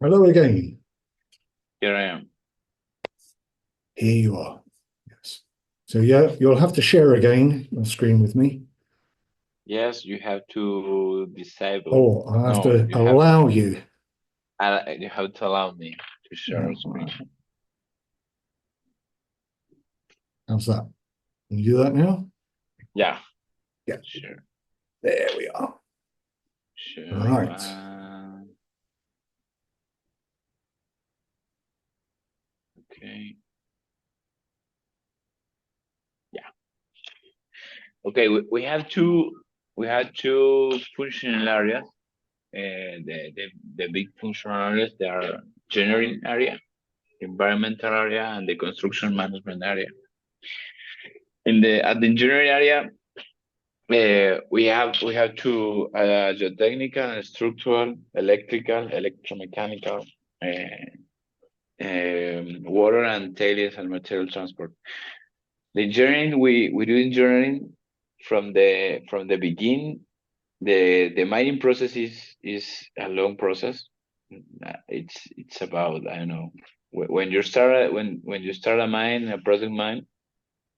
Hello again. Here I am. Here you are. Yes. So yeah, you'll have to share again your screen with me. Yes, you have to disable. Oh, I have No, to allow you. you have to allow me to share Yeah, a screen. how's that? Can you do that now? Yeah, Yeah, sure, there we are. All sure. right. Okay. Yeah. Okay. We have two functional areas. The big functional areas, they are engineering area, environmental area, and the construction management area. In the at the engineering area, we have two geotechnical, structural, electrical, electromechanical, water and tailings and material transport. The engineering we do engineering from the beginning. The mining process is a long process. It's about, I don't know, when you start when you start a mine, a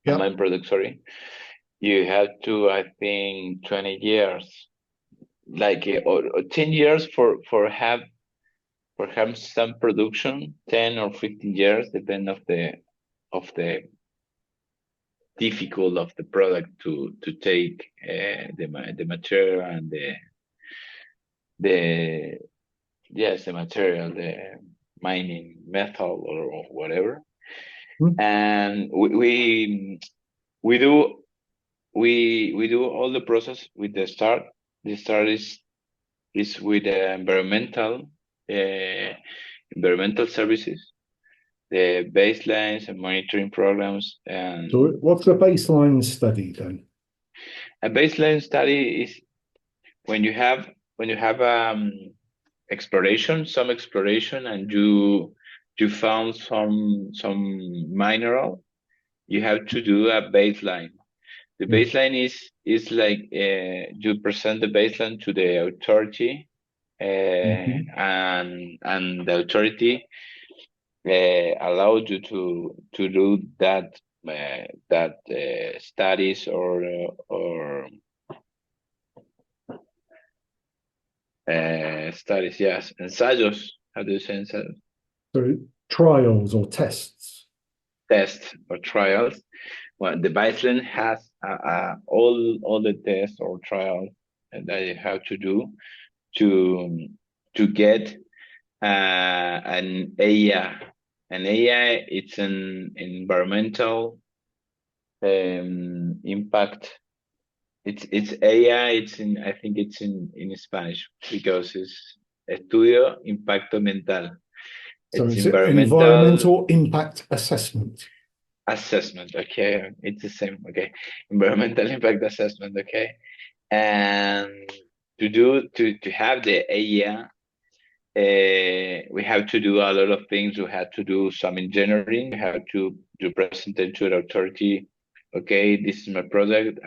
Yep. mine product, sorry, you have to, I think, 20 years, like, or 10 years for have perhaps some production, 10 or 15 years, depend of the difficult of the product to take, the material and the yes, the material, the mining metal or whatever. Hmm. And we do we do all the process with the start. The start is with uh, environmental services, the baselines and monitoring programs. So And what's the baseline study then? a baseline study is when you have exploration, some exploration, and you found some mineral. You have to do a baseline. The Yeah. baseline is like, you present the baseline to the authority, Mhm. and the authority allowed you to do that studies or studies, yes, ensayos. How do you say ensayos? So trials or tests. Tests or trials. Well, the baseline has all the tests or trials that you have to do to to get an AI. An AI, it's an environmental impact. It's AI. It's in, I think it's in Spanish, because it's Estudio Impacto Mental. So It's it's an environmental environmental impact assessment. assessment. Okay, it's the same. Okay, environmental impact assessment. Okay, and to have the AI, we have to do a lot of things. We have to do some engineering. We have to present it to the authority. Okay, this is my product.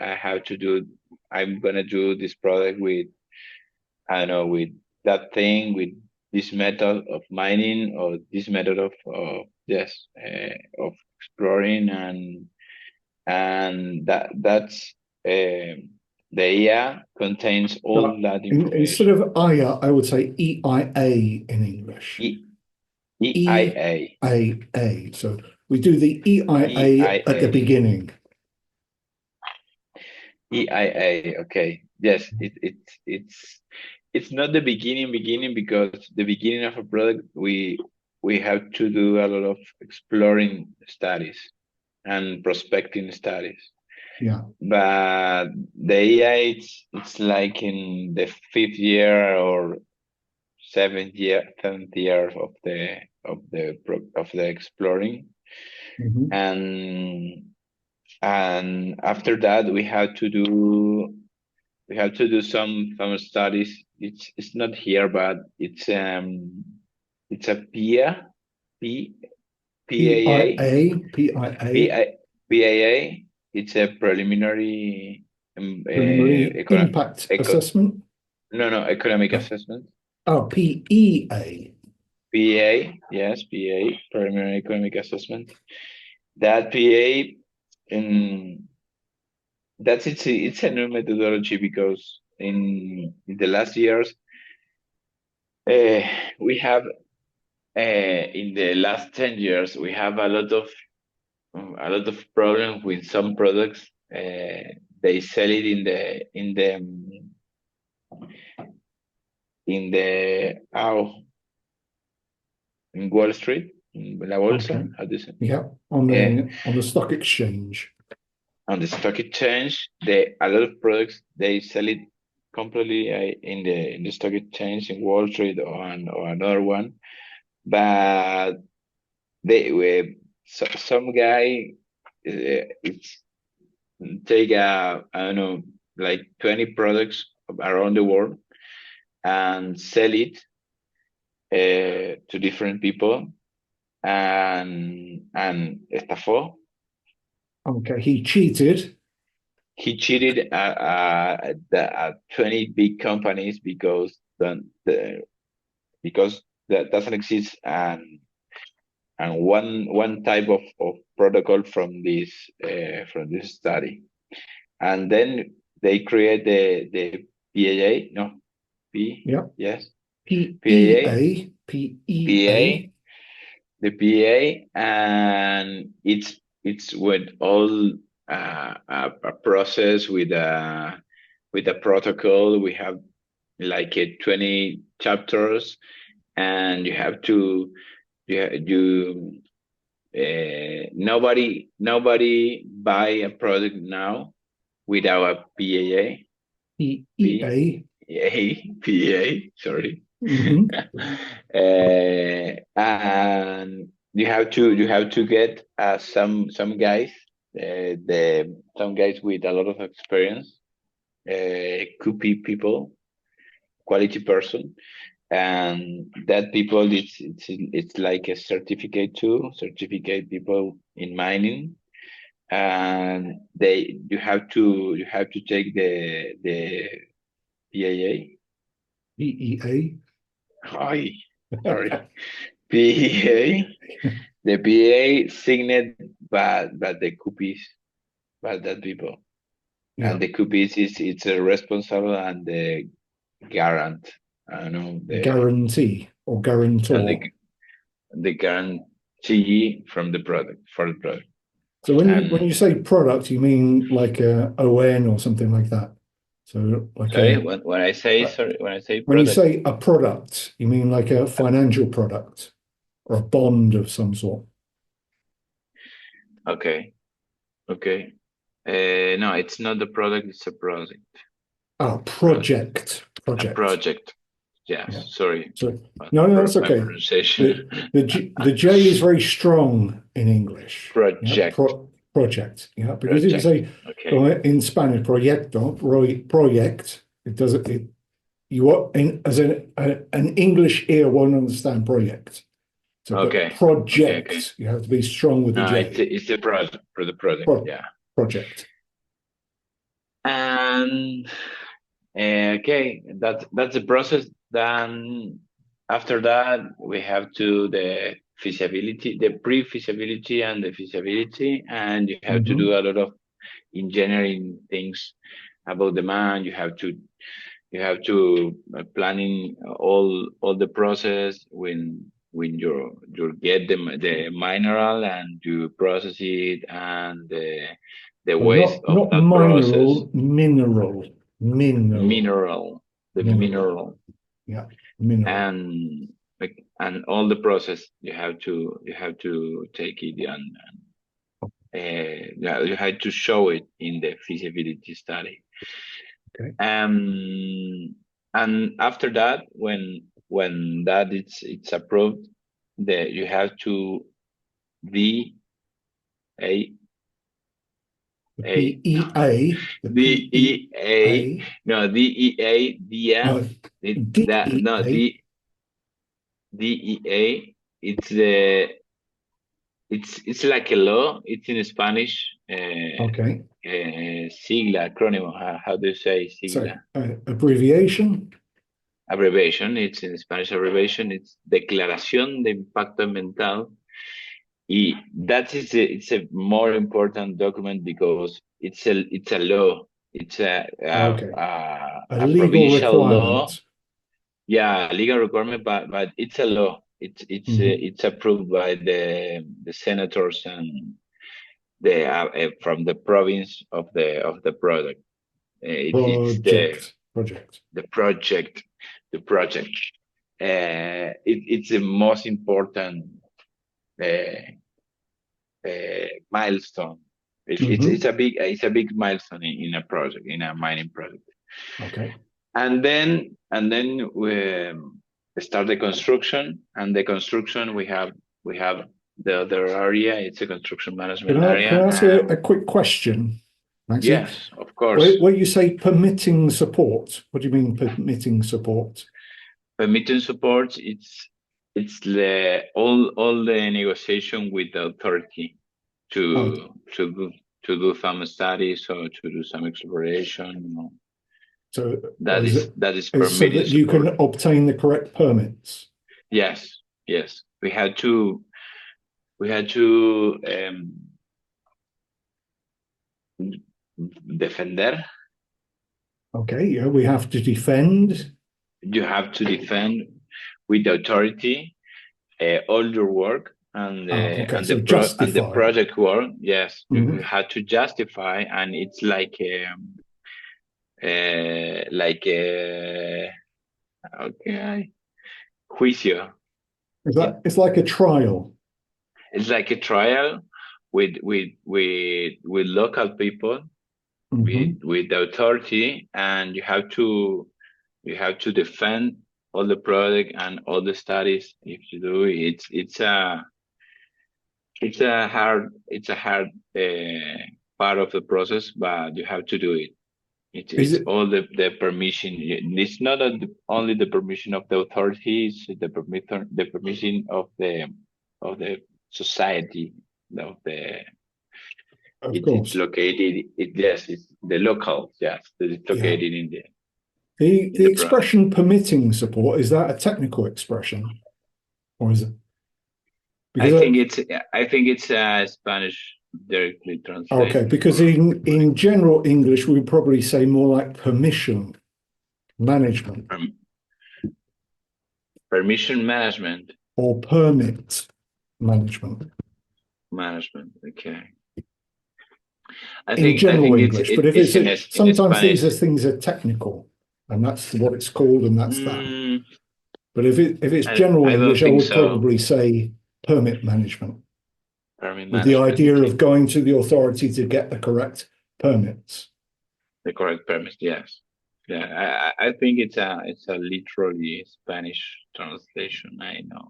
I'm gonna do this product with, I don't know, with that thing, with this method of mining, or this method of yes, of exploring, and that's, the IA contains all But that instead information. of IA, I would say EIA in English. E EIA. EIA. So we do the EIA at the EIA. beginning. EIA. Okay. Yes, it's not the beginning, because the beginning of a product, we have to do a lot of exploring studies and prospecting studies. Yeah. But the AI, it's like in the fifth year or seventh year of the exploring. Mhm. And after that, we have to do some studies. It's not here, but it's a PIA, P PAA, PIA, PIA, PI, PAA. It's a preliminary, preliminary impact eco assessment. no, no, economic Oh, assessment. oh, PEA. PA, yes, PA, preliminary economic assessment. That PA, in it's a new methodology because in the last years, uh, we have in the last 10 years we have a lot of problems with some products. They sell it in the in Wall Street, in la bolsa, Okay. how do you say? Yeah. Uh, On the stock exchange. on the stock exchange, a lot of products they sell it completely in the stock exchange in Wall Street or another one, but they were some guy it's take I don't know like 20 products around the world and sell it to different people and estafó. Okay. He cheated. He cheated at 20 big companies because that doesn't exist and one type of protocol from this study, and then they create the PAA, no, P, Yeah. yes, PAA, PEA. PEA. PA, the PA, and it's with all a process with a protocol. We have like 20 chapters, and you have to you nobody buy a product now without a PAA. PEA. PA, sorry. Mm-hmm. And you have to get some guys the some guys with a lot of experience, could be people, quality person, and that people it's like a certificate too, certificate people in mining, and they you have to take the PAA. PEA. Hi, sorry. PA, the PA signed by the copies, by that people, Yeah. and the copies is it's a responsible and the garant. I don't know Guarantee or and guarantor. the guarantee from the product for the product. So when And you say product, you mean like a ON or something like that. So like sorry, a when I say when you product, say a product, you mean like a financial product or a bond of some sort. okay, okay. No, it's not the product; it's a project. Oh, Project, project. a Project. project. Yes, Yeah. sorry, So no, that's my okay. pronunciation. The J is very strong in English. Yeah, Project, project. Yeah, because if you project. say Okay, in Spanish proyecto, project, it doesn't. You are in as an English ear won't understand project. So, but okay, okay. project, you have to be strong with the No, J. it's the project for the product. Pro, Yeah, project. and okay, that's the process. Then after that, we have to the feasibility, the pre-feasibility and the feasibility, and you have to do Hmm. a lot of engineering things about demand. You have to planning all the process when you get the mineral and you process it and the So waste of not that process. mineral, mineral, mineral, Mineral, the mineral. mineral, Yeah, mineral. and and all the process you have to take it and yeah, you have to show it in the feasibility study. Okay. And after that, when that it's approved, you have to D A The A PEA, the D E A PEA, no D E A dia oh, that no DEA. DEA. It's the it's like a law. It's in Spanish. Okay. Sigla, acrónimo. How do you say So sigla? abbreviation. abbreviation. It's in Spanish abbreviation. It's Declaración de Impacto Ambiental. It's a more important document because it's a law. It's Okay. A a legal provincial law. requirement. Yeah, legal requirement, but it's a law. Mhm. It's approved by the senators and from the province of the product. It's Project. the project the project. It's the most important uh, milestone. Mhm. It's a big milestone in a project, in a mining project. Okay. And then we start the construction. And the construction, we have the other area. It's a construction Can management I area. ask a quick question, Maxi? Yes, of course. Where you say permitting support, what do you mean permitting support? Permitting support, it's all the negotiation with the authority Oh, to do some studies or to do some exploration. so That is is so permitting that you can support. obtain the correct permits. Yes, yes. We had to defender. Okay, yeah, we have to defend. You have to defend with the authority all your work Okay, and so the justify. project work. Yes, you Mhm. had to justify, and it's like okay, juicio. It's like a trial. It's like a trial with local people, Mhm. with the authority, and you have to defend all the product and all the studies. If you do, it's a hard part of the process, but you have to do it. Is It's it? all the permission. It's not only the permission of the authorities, the permission of the society of the. Of It's course. located. Yes, it's the local. Yes, it's Yeah. located in The the pro. expression permitting support, is that a technical expression? Or is it I because think it's I think it's Spanish directly okay, translated because for in general English we would probably say more like permission management perm- permission management. or permit management Management. Okay. in I general think English. But if it's in sometimes these Spanish. are things are technical, and that's what it's called, and that's that. Mm, But if it's general I don't English, I think would so. probably say permit management, Permit with the management. idea Okay. of going to the authority to get the correct permits. The correct premise. Yes. Yeah. I think it's a literally Spanish translation. I know.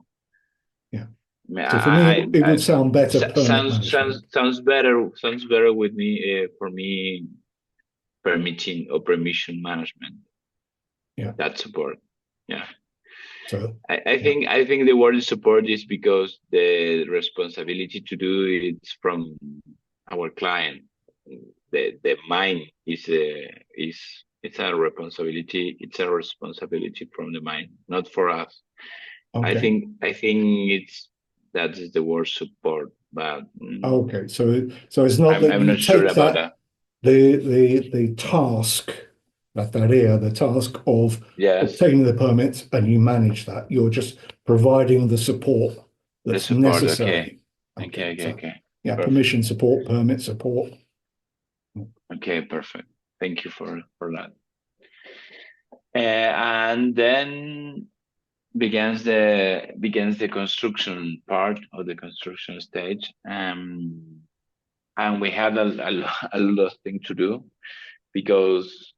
Yeah. I mean, So for me, it would sound better permit management. sounds better with me for me permitting or permission management. Yeah. That support. Yeah. So yeah. I think the word support is because the responsibility to do it's from our client. The mine is it's a responsibility. It's a responsibility from the mine, not for us. Okay. I think it's that is the word support, but Okay. So it's not that I'm you not sure take about that that. the task, that tarea, the task of Yes, obtaining the permit, and you manage that. You're just providing the support the that's support. Okay, necessary. Okay. So okay. yeah, Perfect. permission support, permit support. Okay, perfect. Thank you for that. And then begins the construction part of the construction stage. And we had a lot of things to do because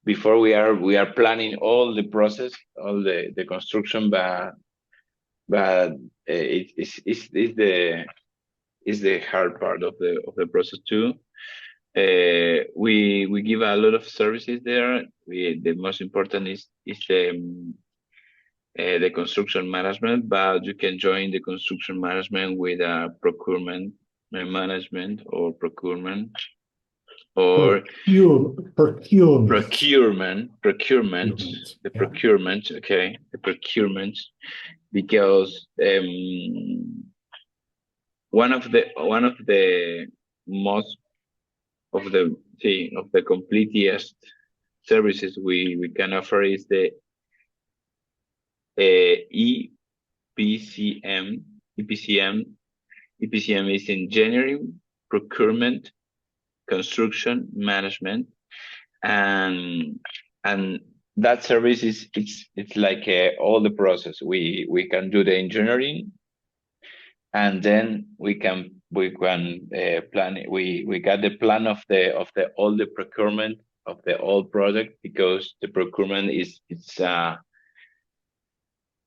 before we are planning all the process, all the construction, but it's the hard part of the process too. We give a lot of services there. The most important is the construction management, but you can join the construction management with procurement management or procurement. or procurement. procurement, the Yeah. procurement, okay, the procurement, because one of the most of the completiest services we can offer is the EPCM. EPCM EPCM is engineering, procurement, construction, management, and and that service is it's like all the process. We can do the engineering, and then we can plan it. We got the plan of the all the procurement of the old project, because the procurement is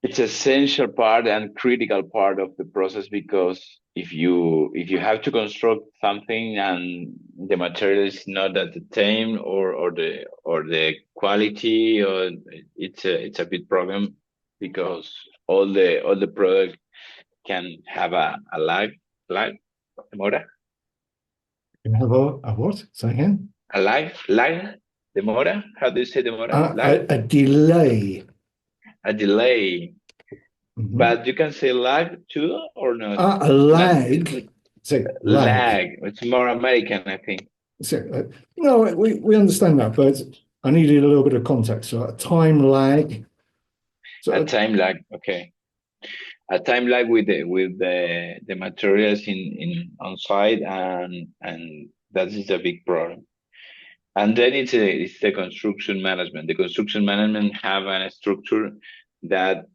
it's essential part and critical part of the process, because if you have to construct something and the material is not at the time, or the quality, or it's a big problem, because all the product can have a lag demora Can have a what? Say again? a lag demora. How do you say demora? Lag, A delay. a delay. Mhm. But you can say lag too, or not? A lag. Say lag. Lag. It's more American, I think. So, no, we understand that, but I needed a little bit of context. So a time lag. So A time lag. Okay. A time lag with the materials in on site, and that is a big problem. And then it's the construction management. The construction management have a structure that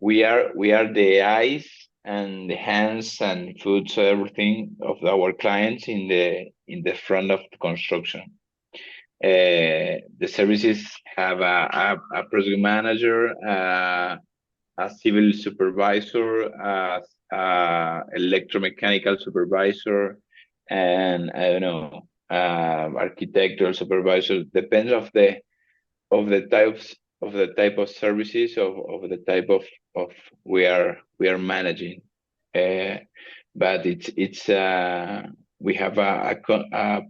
we are the eyes and the hands and foot, so everything of our clients in the front of the construction. The services have a project manager, a civil supervisor, electromechanical supervisor, and I don't know, architectural supervisor. Depends of the type of services, of the type of we are managing. Uh, but we have a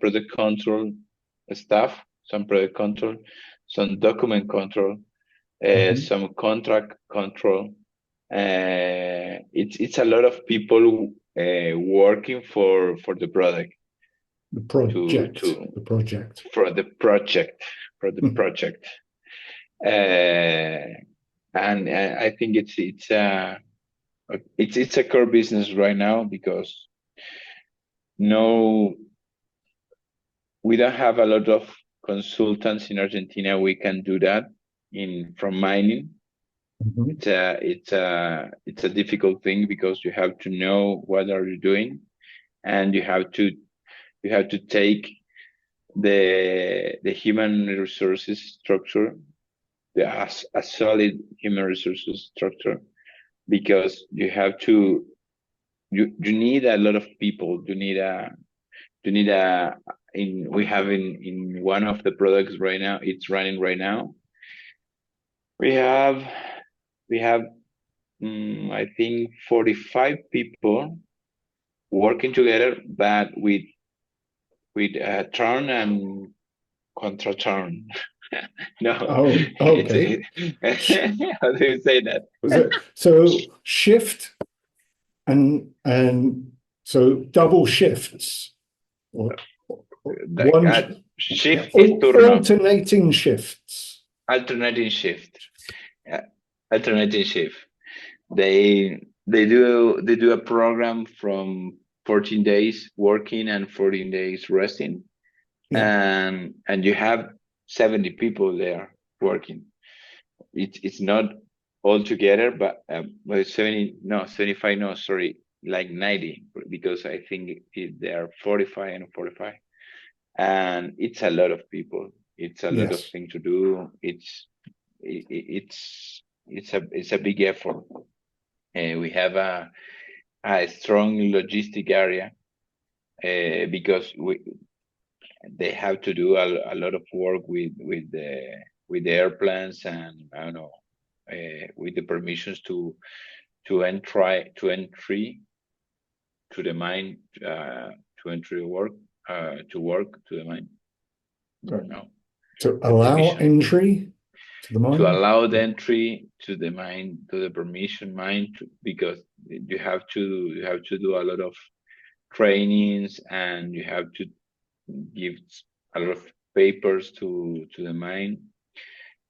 product control staff, some product control, some document control, some contract control. It's a lot of people working for the product, the project. to The project. for the project for the project. And I think it's a core business right now, because no, we don't have a lot of consultants in Argentina. We can do that from mining. Mhm. It's a difficult thing, because you have to know what are you doing, and you have to take the human resources structure, a solid human resources structure, because you need a lot of people. We have in one of the products right now, it's running right now. We have I think 45 people working together, but with turn and contra turn. No, Oh, okay. how do you say that? So shift and so double shifts or Like one shift is turno, alternating shifts. alternating shift, yeah, alternating shift. They do a program from 14 days working and 14 days resting, Yeah. and you have 70 people there working. It's not all together, but 70, no, 75, no, sorry, like 90, because I think there are 45 and 45, and it's a lot of people. It's a lot of Yes. things to do. It's a big effort. We have a strong logistic area, because they have to do a lot of work with the airplanes, and I don't know, with the permissions to entry to the mine, to entry work to work to the mine. No, To the allow permission entry to the to mine? allow the entry to the mine, to the permission mine, because you have to do a lot of trainings, and you have to give a lot of papers to the mine,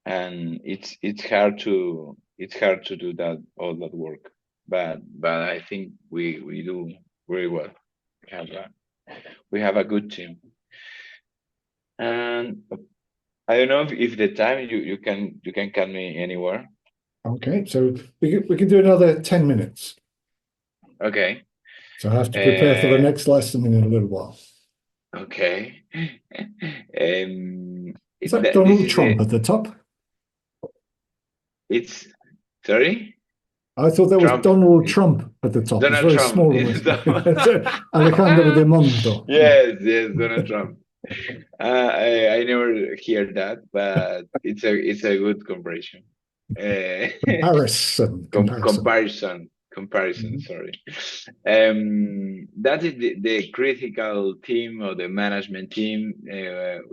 and it's hard to do that, all that work, but I think we do very well. We have a good team, and I don't know if the time you can cut me anywhere. Okay, so we can do another 10 minutes. Okay. So I have to prepare for the Uh, next lesson in a little while. okay. Is that This Donald is Trump at the top? it's sorry, I thought that was Trump. Donald Trump at the top. It's Donald very Trump small on is this. Alejandro de Mondo. yes, yes, Donald Trump. I never hear that, but it's a good comparison. Uh, Comparison. comparison. Mhm. Sorry. That is the critical team, or the management team.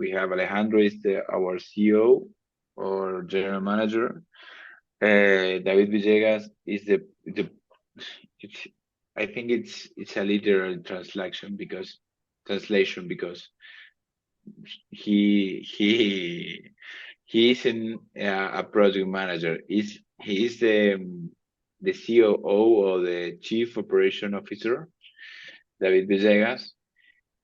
We have Alejandro is our CEO or general manager. David Villegas is the it's I think it's a literal translation because he he isn't a project manager. He is the COO, or the Chief Operation Officer, David Villegas,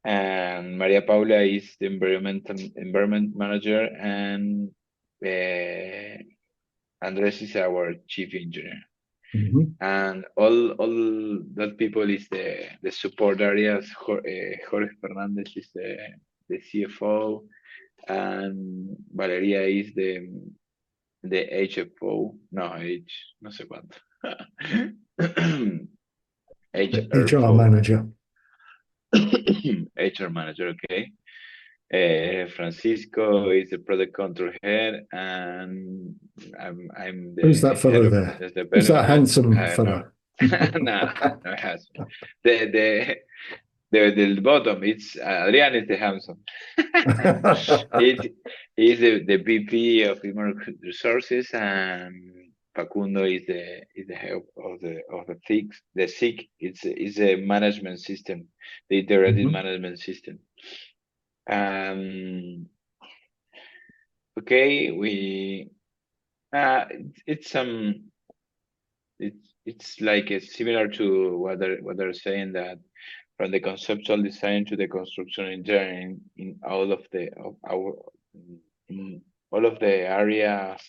and Maria Paula is the environment manager, and uh, Andres is our chief engineer. Mhm. And all that people is the support areas. Jorge Fernandez is the CFO, and Valeria is the HFO. No, no sé cuánto. The HR HRFO. manager. HR manager, okay. Francisco is the product control head, and I'm Who's the that head fellow of there? business Who's that development. handsome I don't know. fellow? No, no, it has the bottom. It's Adrian is the handsome. It is the VP of Human Resources, and Facundo is the head of the SIG. It's a management system, the integrated Mhm. management system. Um, okay, it's it's like similar to what they're saying, that from the conceptual design to the construction engineering in all of the areas,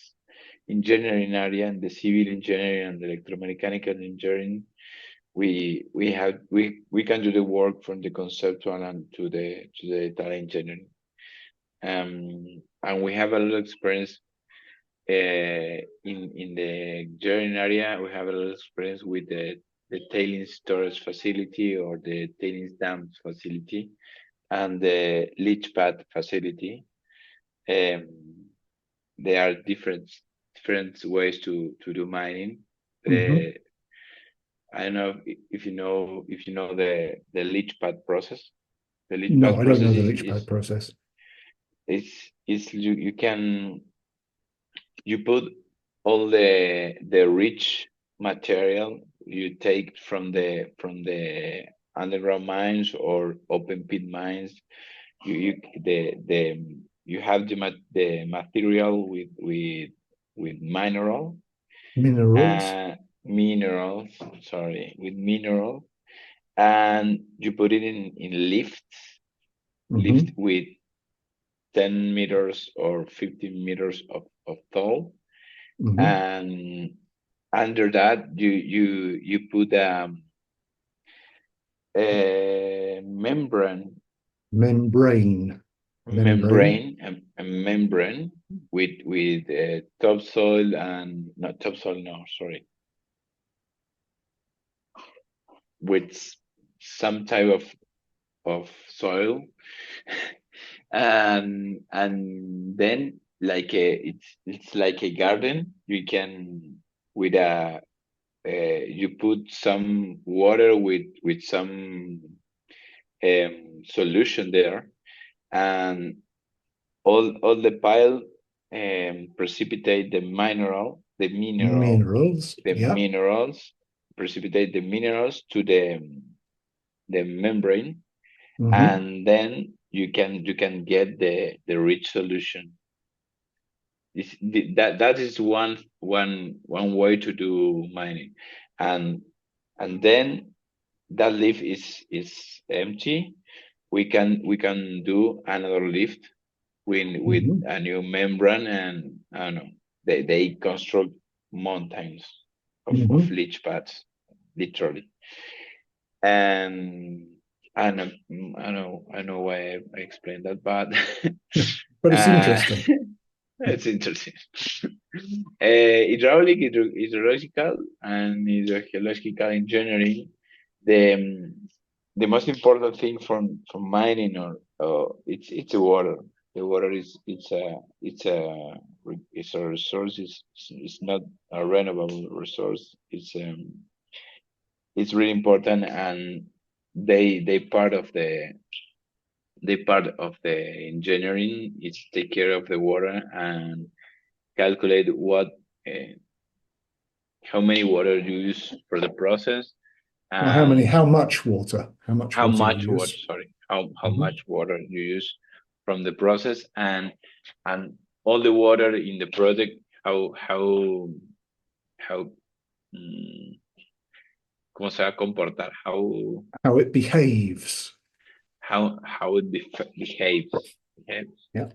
engineering area, and the civil engineering and the electromechanical engineering, we can do the work from the conceptual and to the data engineering. And we have a lot of experience in the engineering area. We have a lot of experience with the tailings storage facility, or the tailings dams facility, and the leach pad facility. Um, there are different ways to do mining. Mhm. I don't know if you know the leach pad process. The leach No, pad I don't process know the is leach pad is process. is is you put all the rich material you take from the underground mines or open pit mines. You have the material with Minerals. uh minerals, sorry, with mineral, and you put it in lift Mhm. with 10 meters or 15 meters of tall, Mhm. and under that you put a Membrane. Membrane. membrane with topsoil, and not topsoil, no, sorry, with some type of soil, and then it's like a garden. You can with a you put some water with some solution there, and all the pile precipitate Minerals. the Yeah. minerals, precipitate the minerals to the membrane, Hmm. and then you can get the rich solution. That is one way to do mining, and then that lift is empty. We can do another lift with Hmm. a new membrane, and I don't know, they construct mountains of Hmm. leach pads, literally. And I know why I explained that, but But it's uh, interesting. it's interesting. Hydraulic, hydrological, and hydrogeological engineering. The most important thing from mining, or it's the water. The water is it's a resource. It's not a renewable resource. It's really important, and they part of the engineering is take care of the water and calculate uh, how many water you use for the process, Well, and how much water? How much how water you much water, use? sorry, how Hmm. much water you use from the process, and all the water in the product, how mm, cómo se va a comportar, How it behaves. how it behaves. Okay. Yeah.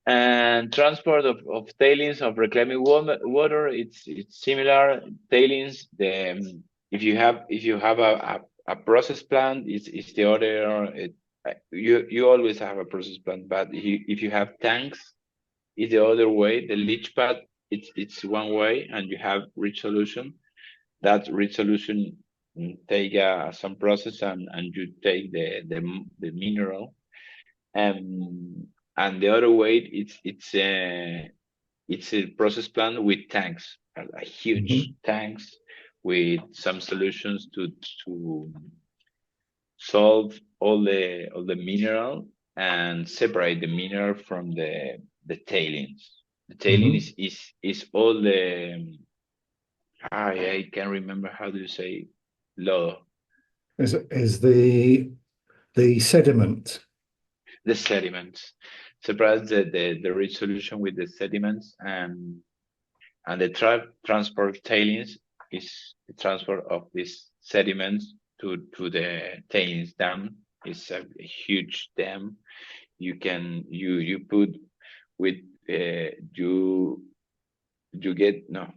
And transport of tailings of reclaiming water, it's similar. Tailings, if you have a process plant, it's the other. You always have a process plant, but if you have tanks, it's the other way. The leach pad, it's one way, and you have rich solution. That rich solution take some process, and you take the mineral, um, and the other way, it's a process plant with tanks, a huge Hmm. tanks with some solutions to solve all the mineral and separate the mineral from the tailings. The tailing Hmm. is all the I can't remember how do you say low. Is the sediment? The sediments. Separate the rich solution with the sediments, and the transport tailings is the transport of these sediments to the tailings dam. It's a huge dam. You put with you get no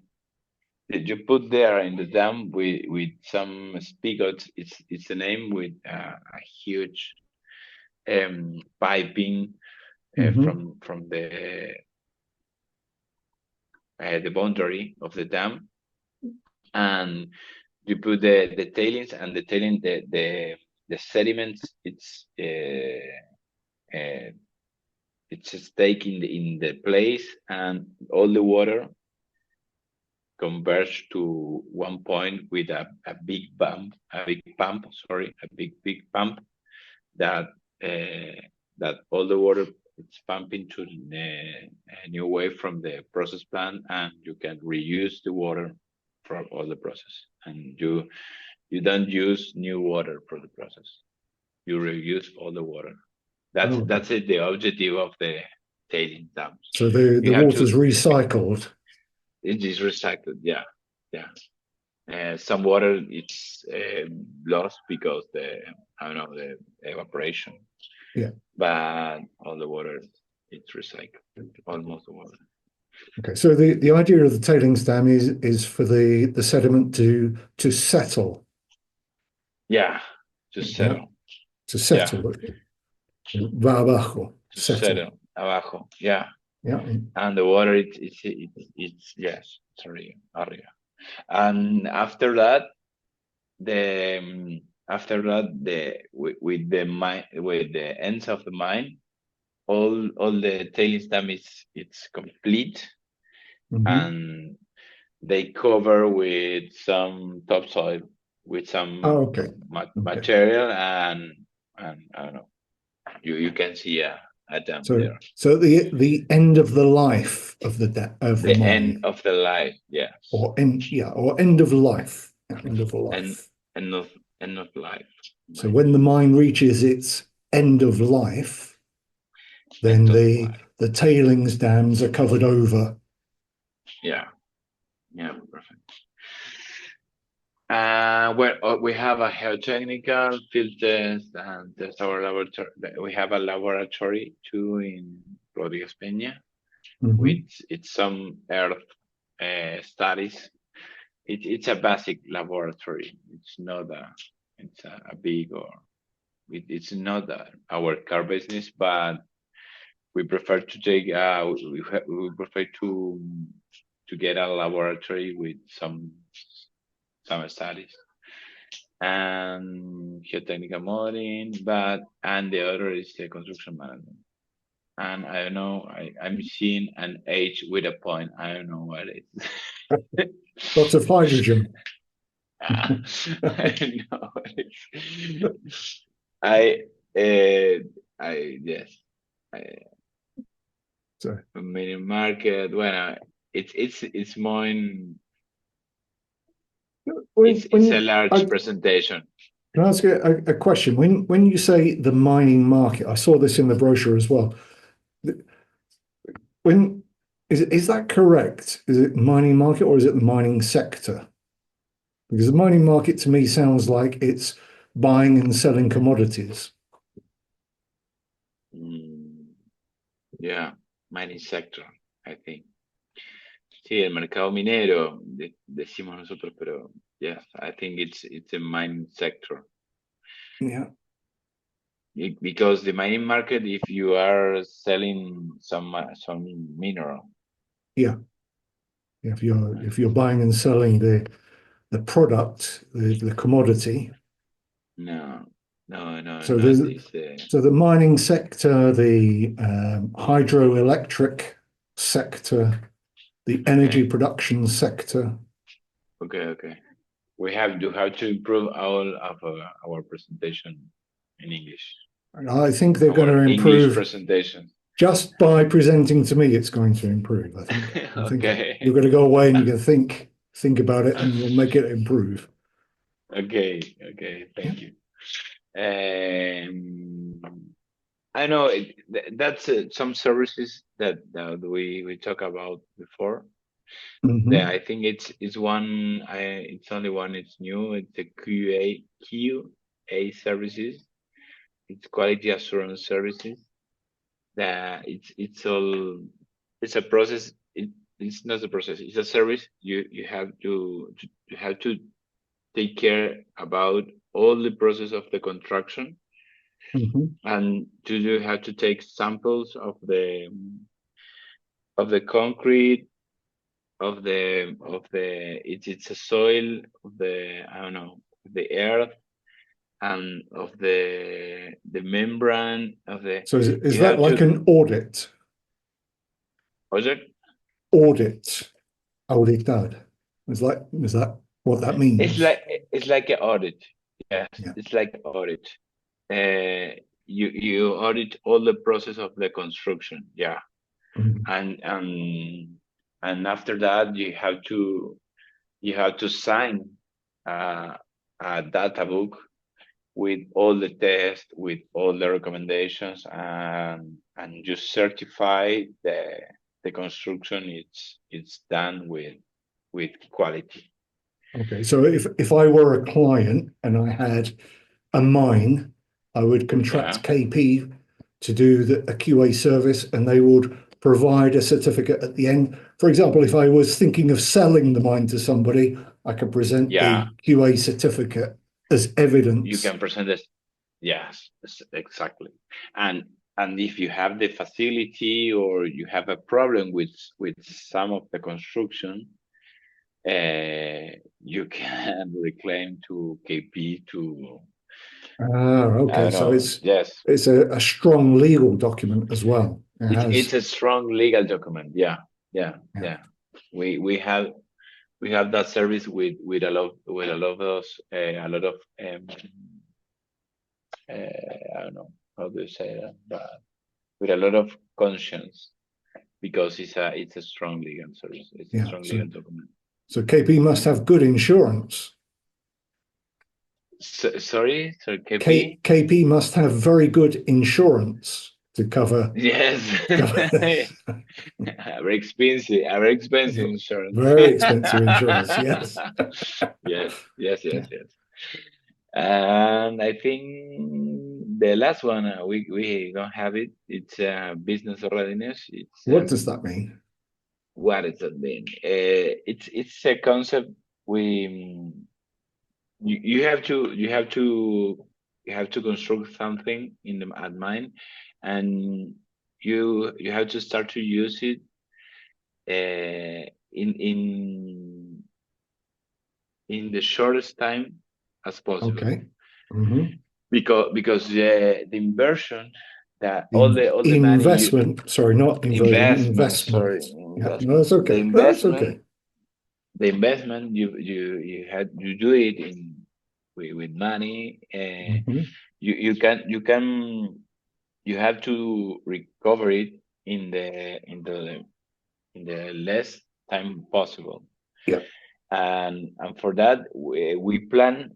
you put there in the dam with some spigots. It's a name with a huge piping Hmm. from the boundary of the dam, and you put the tailings, and the sediments, uh, it's stake in the place, and all the water converge to one point with a big pump that that all the water it's pumping to a new way from the process plant, and you can reuse the water from all the process, and you don't use new water for the process. You reuse all the water. that's Oh, that's it, the objective of the tailing dams. so You the have to water's recycled. It is recycled, yeah. Yeah. Some water it's lost because the I don't know, the evaporation, Yeah. but all the water it's recycled, almost the water. Okay. So the idea of the tailings dam is for the sediment to settle. Yeah, to Yeah. settle. To Yeah, settle. Va abajo. to Settle. settle abajo. Yeah, Yeah. and the water it's yes, sorry, arriba. And the after that with the mine, with the ends of the mine, all the tailings dam is it's complete, Hmm. and they cover with some topsoil, with Oh, some okay. Okay. material, and I don't know, you can see attempt So there. so the end of the life of of the The end mine, of the life, yes. or end of life, end of And life. end of end of life. So Right. when the mine reaches its end of life, then End of life. the tailings dams are covered over. Yeah. Yeah, perfect. We have a geotechnical field test and test our laboratory. We have a laboratory too in Rodriguez Peña with Mhm. it's some earth studies. It's a basic laboratory. It's not a big or it's not our car business, but we prefer to take we prefer to get a laboratory with some studies and geotechnical modeling, but and the other is the construction management. And I don't know, I'm seeing an H with a point. I don't know what it is. Lots of hydrogen. I know. I uh, I yes. I, So mini market. Well, it's more in it's a when large presentation. can I ask you a question? When you say the mining market, I saw this in the brochure as well. When is that correct? Is it mining market or is it the mining sector? Because the mining market to me sounds like it's buying and selling commodities. Mm, yeah, mining sector, I think. Sí, el mercado minero, decimos nosotros, pero yes, I think it's a mining sector. Yeah, Because the mining market, if you are selling some mineral, yeah. If you're buying and selling the product, the commodity. no, So not there's this. so the mining sector, the hydroelectric sector, the energy Okay, production sector. okay. We have to improve all of our presentation in English. And I think they're going Our to English improve presentation. just by presenting to me. It's going to improve. I think you're Okay. going to go away and you can think about it, and you'll make it improve. Okay. Yeah. Thank you. I know that's some services that we talk about before. Yeah, Mhm. I think it's one. It's only one. It's new. It's the QA services. It's quality assurance services. That it's all. It's a process. It's not a process. It's a service. You have you have to take care about all the process of the construction Mhm. and to do have to take samples of the concrete of the it's a soil of the I don't know the earth and of the membrane of the So is you that have like to an audit? project Audit, auditad. Is that what that it's means? like it's like an audit, yes, Yeah. it's like audit. You audit all the process of the construction, yeah, Mhm. and and after that you have to sign uh, a data book with all the tests, with all the recommendations, and you certify the construction it's done with quality. Okay. So if I were a client and I had a mine, I would contract Yeah, KP to do a QA service, and they would provide a certificate at the end. For example, if I was thinking of selling the mine to somebody, I could present yeah, the QA certificate as you evidence. can present this. Yes, exactly. And and if you have the facility or you have a problem with some of the construction, you can reclaim to KP to Ah, I okay. don't So know. Yes, it's a strong legal document as well. It it's has, a strong legal document. yeah. Yeah. We have we have that service with a lot of a lot of I don't know how do you say that, but with a lot of conscience, because it's a strong legal service. It's a Yeah. strong legal document. So KP must have good insurance. Sorry, KP? KP must have very good insurance to cover Yes. this. Very expensive insurance. Very expensive insurance. Yes. Yes, yes, Yeah. yes, yes. And I think the last one, we don't have it. It's business readiness. It's What does that mean? what does that mean? It's a concept we you have to construct something in the at mind, and you have to start to use it in the shortest time as possible, Okay. Hmm. because the inversion, that The all the money you investment, sorry, not inversion, investment, investment. sorry, Yeah, no, that's the okay. That's investment okay. the investment you do it in with money, Hmm. you have to recover it in the less time possible. Yeah, And for that, we planning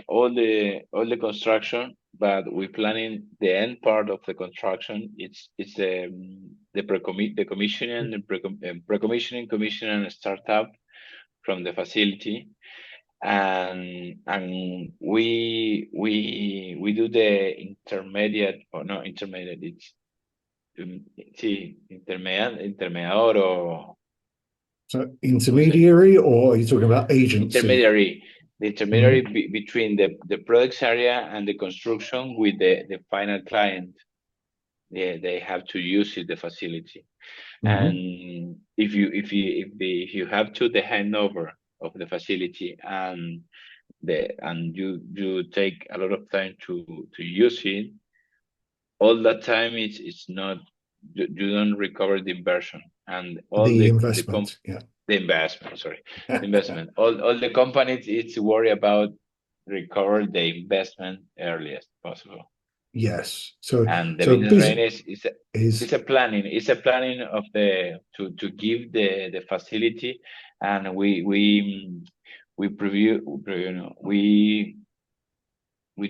all the construction, but we planning the end part of the construction. It's the commissioning, pre-commissioning, commissioning, and startup from the facility. And we do the intermediate, or no intermediate, it's sí, intermediador, or so ¿cómo se intermediary, or are you talking about agency? intermediary, the intermediary Hmm. between the products area and the construction with the final client. They have to use it, the facility. Hmm. And if you have to the handover of the facility, and you take a lot of time to use it, all that time it's not, you don't recover the inversion, and all The the investment, yeah. the investment, sorry, the investment. All the companies, it's worried about recover the investment earliest possible. Yes. So, And the so business business readiness is is, it's a planning of the to give the facility. And we you know, we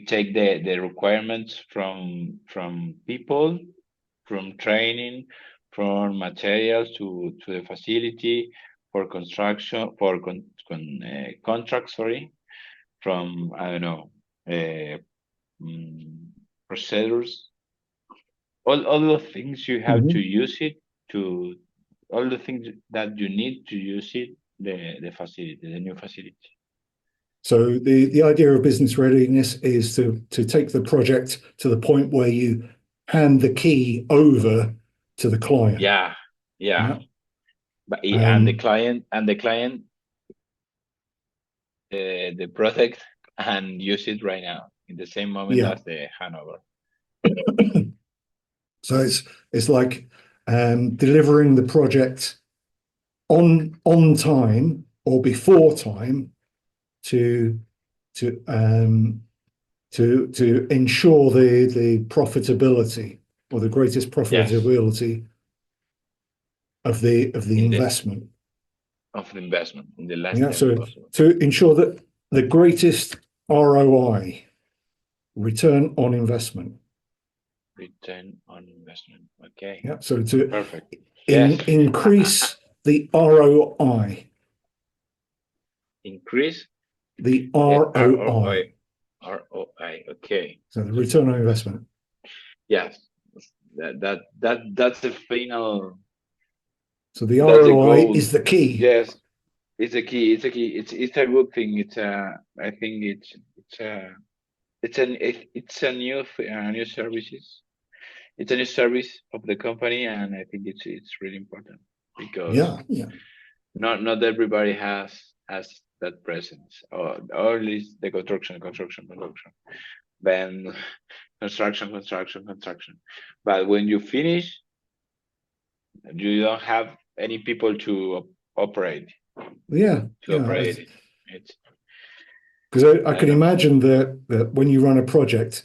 take the requirements from people, from training, from materials to the facility, for construction, for contracts, sorry, from, I don't know, uh, mm, procedures, all the things you have to mhm. use it to, all the things that you need to use it, the facility, the new facility. So the idea of business readiness is to take the project to the point where you hand the key over to the client. Yeah, yeah. Yeah. But Um, and the client the product and use it right now in the same moment yeah. as the handover. So it's like delivering the project on time or before time to to um, to ensure the profitability or the greatest Yes, profitability of the in the investment. of the investment in the last Yeah, time so possible. to ensure that the greatest ROI, return on investment. Return on investment. Okay, Yeah, so to perfect. Yes. increase the ROI, Increase the ROI. ROI, ROI. Okay. so the return on investment. Yes. That's the final. So the That's the ROI goal. is the key. Yes, it's a key. It's a key. It's a good thing. I think it's a new services. It's a new service of the company, and I think it's really important, because Yeah, yeah. not everybody has that presence, or at least the construction, then construction. But when you finish, you don't have any people to operate Yeah, to yeah. operate it. It's Because I I don't can know. imagine that when you run a project,